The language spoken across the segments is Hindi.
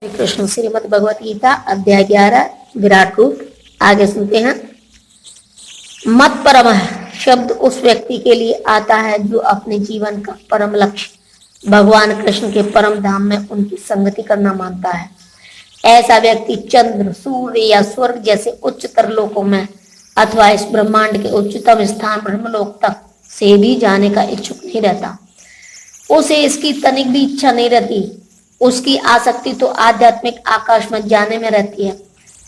कृष्ण श्रीमद् भगवत गीता अध्याय 11 विराट रूप। आगे सुनते हैं। मत परमः शब्द उस व्यक्ति के लिए आता है जो अपने जीवन का परम लक्ष्य भगवान कृष्ण के परम धाम में उनकी संगति करना मानता है। ऐसा व्यक्ति चंद्र, सूर्य या स्वर्ग जैसे उच्चतर लोकों में अथवा इस ब्रह्मांड के उच्चतम स्थान ब्रह्मलोक तक से भी जाने का इच्छुक नहीं रहता। उसे इसकी तनिक भी इच्छा नहीं रहती। उसकी आसक्ति तो आध्यात्मिक आकाश में जाने में रहती है।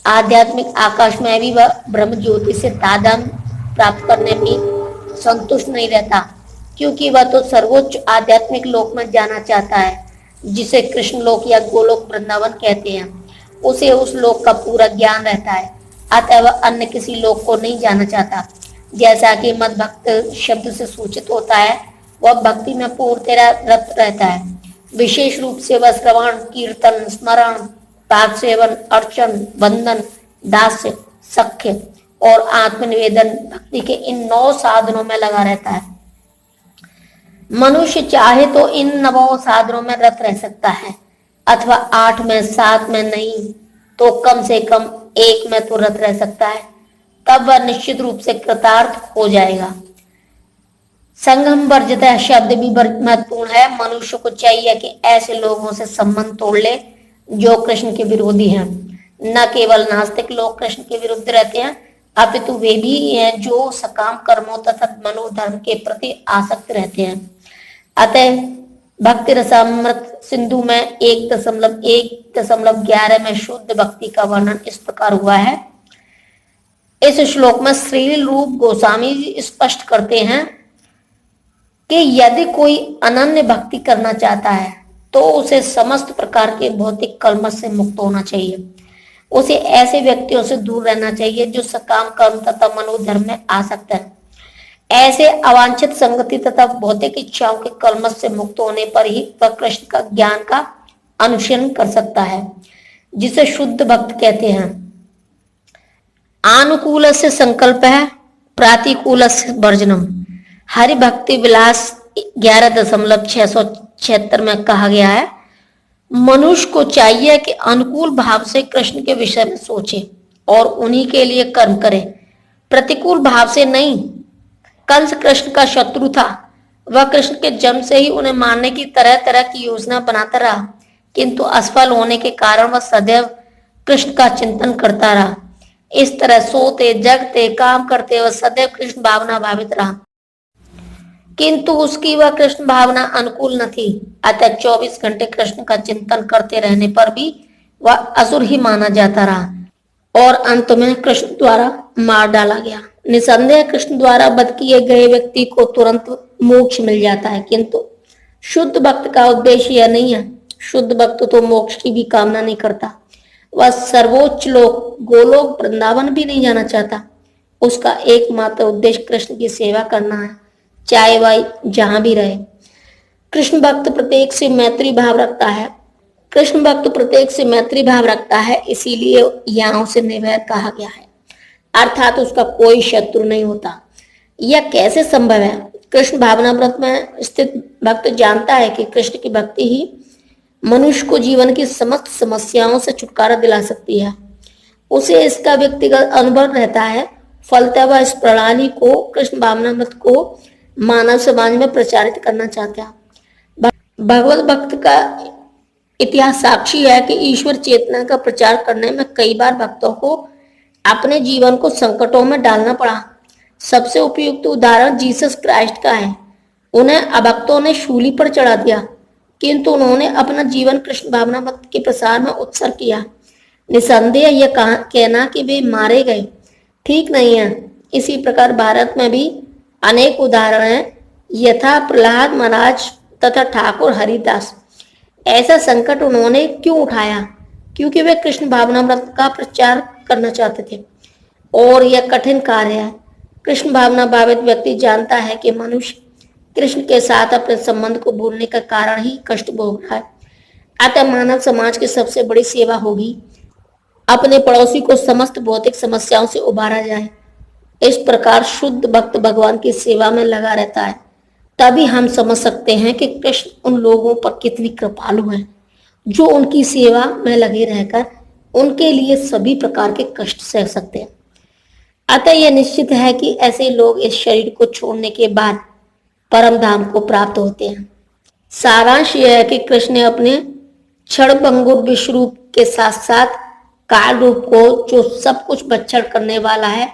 आध्यात्मिक आकाश में भी वह ब्रह्म ज्योति से तादात्म्य प्राप्त करने में संतुष्ट नहीं रहता, क्योंकि वह तो सर्वोच्च आध्यात्मिक लोक में जाना चाहता है, जिसे कृष्ण लोक या गोलोक वृंदावन कहते हैं। उसे उस लोक का पूरा ज्ञान रहता है, अतः वह अन्य किसी लोक को नहीं जाना चाहता। जैसा कि मद भक्त शब्द से सूचित होता है, वह भक्ति में पूर्णतया रत रहता है। विशेष रूप से वह श्रवण, कीर्तन, स्मरण, पाठ सेवन, अर्चन, वंदन, दास्य, सख्य और आत्मनिवेदन भक्ति के इन 9 साधनों में लगा रहता है। मनुष्य चाहे तो इन 9 साधनों में रत रह सकता है, अथवा 8 में, 7 में नहीं तो कम से कम 1 में तो रत रह सकता है। तब वह निश्चित रूप से कृतार्थ हो जाएगा। संगम वर्जित शब्द भी महत्वपूर्ण है। मनुष्य को चाहिए कि ऐसे लोगों से संबंध तोड़ ले जो कृष्ण के विरोधी हैं। न केवल नास्तिक लोग कृष्ण के विरुद्ध रहते हैं, अपितु वे भी हैं जो सकाम कर्मों तथा मनोधर्म के प्रति आसक्त रहते हैं। अतः भक्ति रसामृत सिंधु में 1.1.11 में शुद्ध भक्ति का वर्णन इस प्रकार हुआ है। इस श्लोक में श्री रूप गोस्वामी जी स्पष्ट करते हैं कि यदि कोई अनन्य भक्ति करना चाहता है तो उसे समस्त प्रकार के भौतिक कलमश से मुक्त होना चाहिए। उसे ऐसे व्यक्तियों से दूर रहना चाहिए जो सकाम कर्म तथा मनोधर्म में आसक्त है। ऐसे अवांछित संगति तथा भौतिक इच्छाओं के कलमश से मुक्त होने पर ही वह कृष्ण का ज्ञान का अनुसरण कर सकता है, जिसे शुद्ध भक्त कहते हैं। आनुकूल से संकल्प है, प्रातिकूल से वर्जनम। हरि भक्ति विलास 11.676 में कहा गया है, मनुष्य को चाहिए कि अनुकूल भाव से कृष्ण के विषय में सोचे और उन्हीं के लिए कर्म करे, प्रतिकूल भाव से नहीं। कंस कृष्ण का शत्रु था। वह कृष्ण के जन्म से ही उन्हें मारने की तरह तरह की योजना बनाता रहा, किंतु असफल होने के कारण वह सदैव कृष्ण का चिंतन करता रहा। इस तरह सोते जगते काम करते वह सदैव कृष्ण भावना भावित रहा, किंतु उसकी वह कृष्ण भावना अनुकूल न थी। अतः 24 घंटे कृष्ण का चिंतन करते रहने पर भी वह असुर ही माना जाता रहा और अंत में कृष्ण द्वारा मार डाला गया। निसंदेह कृष्ण द्वारा वध किए गए व्यक्ति को तुरंत मोक्ष मिल जाता है, किंतु शुद्ध भक्त का उद्देश्य यह नहीं है। शुद्ध भक्त तो मोक्ष की भी कामना नहीं करता। वह सर्वोच्च लोक गोलोक वृंदावन भी नहीं जाना चाहता। उसका एकमात्र उद्देश्य कृष्ण की सेवा करना है, चाहे वह जहां भी रहे। कृष्ण भक्त प्रत्येक से मैत्री भाव रखता है। कृष्ण भक्त प्रत्येक से मैत्री भाव रखता है, इसीलिए यहाँ उसे निर्वैर कहा गया है, अर्थात उसका कोई शत्रु नहीं होता। यह कैसे संभव है? कृष्ण भावना व्रत में स्थित भक्त जानता है कि कृष्ण की भक्ति ही मनुष्य को जीवन की समस्त समस्याओं से छुटकारा दिला सकती है। उसे इसका व्यक्तिगत अनुभव रहता है। फलतः वह इस प्रणाली को, कृष्ण भावना व्रत को मानव समाज में प्रचारित करना चाहता है। भगवत भक्त का इतिहास साक्षी है कि ईश्वर चेतना का प्रचार करने में कई बार भक्तों को अपने जीवन को संकटों में डालना पड़ा। सबसे उपयुक्त उदाहरण जीसस क्राइस्ट का है। उन्हें अभक्तों ने शूली पर चढ़ा दिया, किंतु उन्होंने अपना जीवन कृष्ण भावना भक्त के प्रसार में उत्सर्ग किया। निसंदेह यह कहना कि वे मारे गए ठीक नहीं है। इसी प्रकार भारत में भी अनेक उदाहरण हैं, यथा प्रहलाद महाराज तथा ठाकुर हरिदास। ऐसा संकट उन्होंने क्यों उठाया? क्योंकि वे कृष्ण भावना व्रत का प्रचार करना चाहते थे और यह कठिन कार्य है। कृष्ण भावना भावित व्यक्ति जानता है कि मनुष्य कृष्ण के साथ अपने संबंध को भूलने का कारण ही कष्ट भोग रहा है। अतः मानव समाज की सबसे बड़ी सेवा होगी अपने पड़ोसी को समस्त भौतिक समस्याओं से उबारा जाए। इस प्रकार शुद्ध भक्त भगवान की सेवा में लगा रहता है। तभी हम समझ सकते हैं कि कृष्ण उन लोगों पर कितनी कृपालु है जो उनकी सेवा में लगे रहकर उनके लिए सभी प्रकार के कष्ट सह सकते हैं। अतः यह निश्चित है कि ऐसे लोग इस शरीर को छोड़ने के बाद परम धाम को प्राप्त होते हैं। सारांश यह है कि कृष्ण ने अपने क्षणभंगुर विश्व रूप के साथ साथ काल रूप को, जो सब कुछ भक्षण करने वाला है,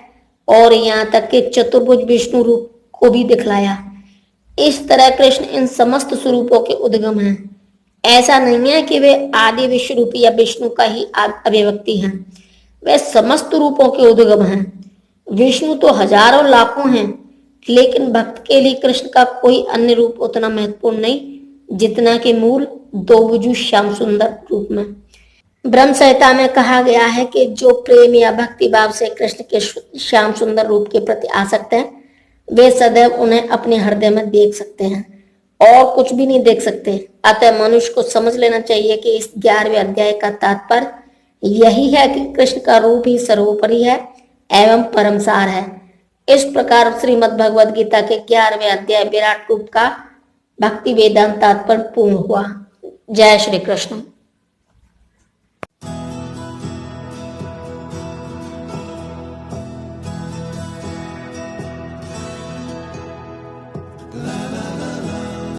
और यहाँ तक कि चतुर्भुज विष्णु रूप को भी दिखलाया। इस तरह कृष्ण इन समस्त स्वरूपों के उद्गम हैं। ऐसा नहीं है कि वे आदि विश्व रूपी या विष्णु का ही अभिव्यक्ति हैं, वे समस्त रूपों के उद्गम हैं। विष्णु तो हजारों लाखों हैं, लेकिन भक्त के लिए कृष्ण का कोई अन्य रूप उतना महत्वपूर्ण नहीं जितना कि मूल दो वजू श्याम सुंदर रूप में। ब्रह्म संहिता में कहा गया है कि जो प्रेम या भक्ति भाव से कृष्ण के श्याम सुंदर रूप के प्रति आसक्त हैं, वे सदैव उन्हें अपने हृदय में देख सकते हैं और कुछ भी नहीं देख सकते। अतः मनुष्य को समझ लेना चाहिए कि इस 11वें अध्याय का तात्पर्य यही है कि कृष्ण का रूप ही सर्वोपरि है एवं परमसार है। इस प्रकार श्रीमद् भगवद गीता के 11वें अध्याय विराट रूप का भक्ति वेदांत तात्पर्य पूर्ण हुआ। जय श्री कृष्ण।